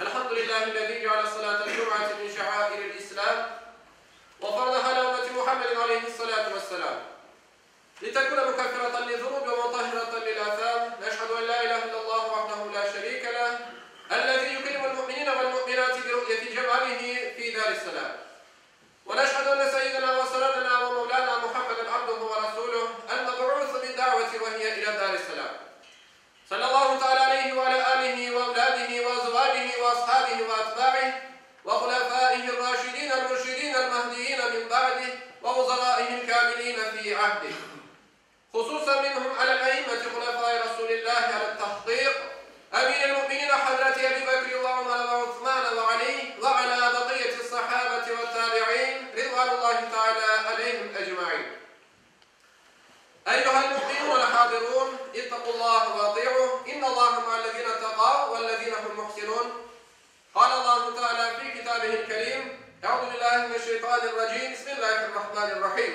Elhamdülillahi'llezî ceale salâtel cum'ati min şa'âiril İslam ve faradaha ala ümmeti Muhammedin aleyhissalâtu vesselâm. لِتَكُونَ مُكَفِّرَةً لِلذُّنُوبِ وَمُطَهِّرَةً لِلْآثَامِ نَشْهَدُ أَنْ لَا إِلَهَ إِلَّا اللّٰهُ وَحْدَهُ لَا شَرِيكَ لَهُ الَّذِي يُكْرِمُ الْمُؤْمِنِينَ وَالْمُؤْمِنَاتِ بِرُؤْيَةِ جَمَالِهِ فِي دَارِ السَّلَامِ وَنَشْهَدُ أَنَّ سَيِّدَنَا وَسَنَدَنَا وَمَوْلَانَا مُحَمَّدًا عَبْدُهُ وَرَسُولُهُ الْمَبْعُوثُ بِالدَّعْوَةِ وَهِيَ إِلَى دَارِ السَّلَامِ صلى الله تعالى عليه وعلى آله وأولاده وأزواجه وأصحابه وأتباعه وخلفائه الراشدين المرشدين المهديين من بعده ووزرائه الكاملين في عهده خصوصا منهم على الأئمة خلفاء رسول الله على التحقيق أمير المؤمنين حضرة أبي بكر وعمر وعثمان وعلي وعلى بقية الصحابة والتابعين رضوان الله تعالى عليهم أجمعين. أيها المؤمنون الحاضرون اتقوا الله واطيعوه إن الله مع الذين اتقوا والذين هم محسنون. قال الله تعالى في كتابه الكريم أعوذ بالله من الشيطان الرجيم بسم الله الرحمن الرحيم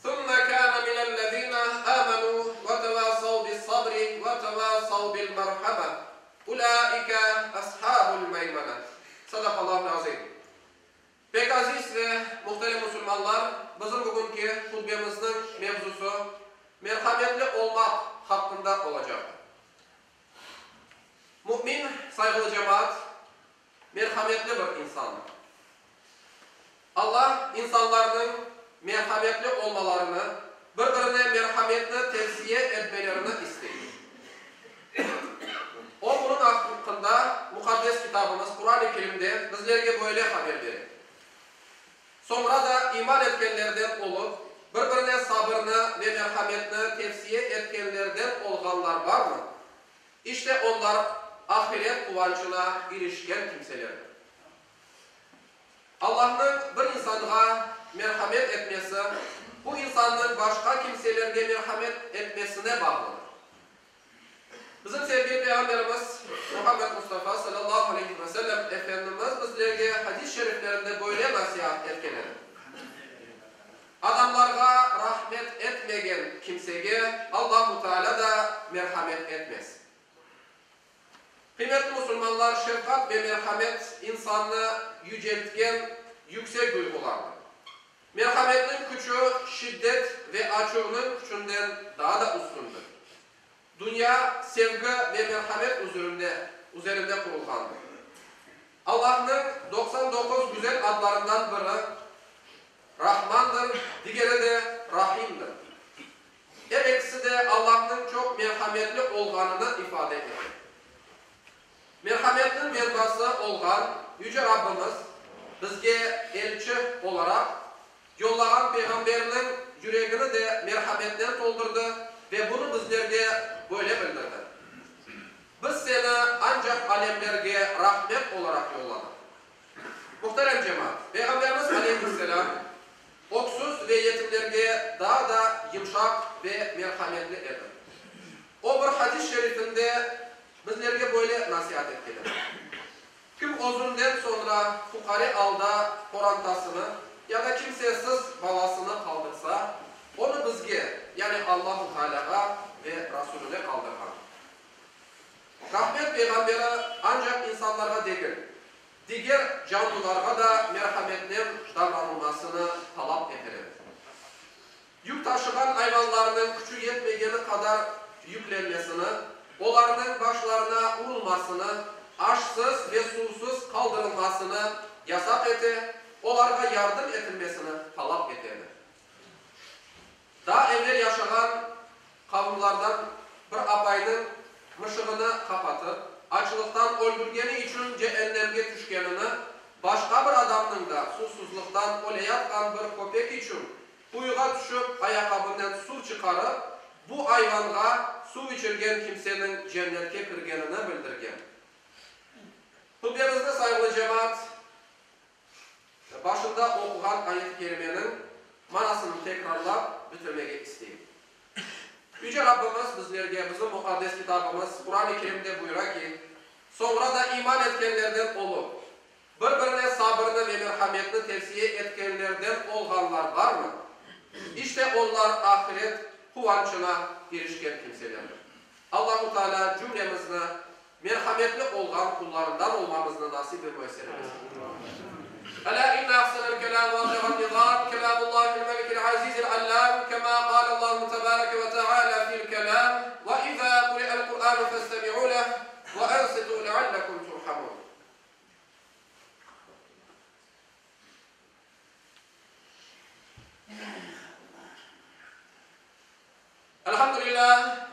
ثم كان من الذين آمنوا وتواصوا بالصبر وتواصوا بالمرحمة أولئك أصحاب الميمنة. Sadakallahu azim. Pek aziz ve muhterem Müslümanlar, bizim bugünkü hutbemizin mevzusu merhametli olmak hakkında olacak. Mümin, saygılı cemaat, merhametli bir insandır. Allah insanların merhametli olmalarını, birbirine merhametli tavsiye etmelerini istiyor. O bunun hakkında mukaddes kitabımız Kur'an-ı Kerim'de bizlerge böyle haber verir. Sonra da iman etkenlerden olup, birbirine sabrını ve merhametini tavsiye etkenlerden olganlar var mı? İşte onlar ahiret kıvancına erişken kimselerdir. Allah'ın bir insana merhamet etmesi, bu insanın başka kimselerine merhamet etmesine bağlıdır. Bizim sevgili Peygamberimiz Muhammed Mustafa sallallahu aleyhi ve sellem Efendimiz bizlerge hadis-i şeriflerinde böyle nasihat etkenler. Adamlarga rahmet etmegen kimsege Allah-u Teala da merhamet etmez. Kıymetli Müslümanlar, şefkat ve merhamet insanı yüceltgen yüksek duygulardır. Merhametin gücü şiddet ve açığının gücünden daha da üstündür. Dünya sevgi ve merhamet üzerinde kurulgandır. Allah'ın 99 güzel adlarından biri Rahmandır, diğeri de Rahim'dir. Her ikisi de Allah'ın çok merhametli olganını ifade eder. Merhametin merkası olgan Yüce Rabbimiz bizge elçi olarak yollagan peygamberinin yüreğini de merhametten doldurdu ve bunu bizlerge böyle bildirdi. Biz seni ancak alemlerge rahmet olarak yolladık. Muhterem cemaat, Peygamberimiz Aleyhisselam oksuz ve yetimlerge daha da yumuşak ve merhametli eder. O bir hadis-i şerifinde bizlerge böyle nasihat ettiler. Kim özünden sonra fukari alda korantasını ya da kimsesiz balasını kaldırsa, onu bizge, yani Allah-u Teala'ya ve Resulüne kaldırgan. Rahmet Peygamberi ancak insanlara değil, diğer canlılara da merhametle davranılmasını talep eder. Yük taşıgan hayvanlarının gücü yetmeyeni kadar yüklenmesini, onların başlarına vurulmasını, açsız ve susuz kaldırılmasını yasak ete, onlara yardım edilmesini talep ederler. Daha evvel yaşayan kavimlerden bir abayının mışığını kapatıp, açlıktan öldürgeni için cehennemge düşkenini, başka bir adamın da susuzluktan öle yatkan bir köpek için kuyuğa düşüp ayakkabından su çıkarıp, bu hayvanga su içirgen kimsenin cennetke kirgenini bildirgen. Hutbemizde saygılı cemaat, başında okugan ayet-i kerimenin manasını tekrarlap bitirmeye isteyeyim. Yüce Rabbimiz bizlerge, bizim mukaddes kitabımız Kur'an-ı Kerim'de buyurar ki, sonra da iman etkenlerden olup, birbirine sabrını ve merhametini tavsiye etkenlerden olganlar var mı? İşte onlar ahiret kıvancına erişken kimselerdir. Allah-u Teala cümlemizne merhametli olan kullarından olmamızı nasip etmesin. ألا إن أحسن الكلام وأخير النظام كلام الله الملك العزيز العلام كما قال الله تبارك وتعالى في الكلام وإذا قرئ القرآن فاستمعوا له وأنصتوا لعلكم ترحمون. الحمد لله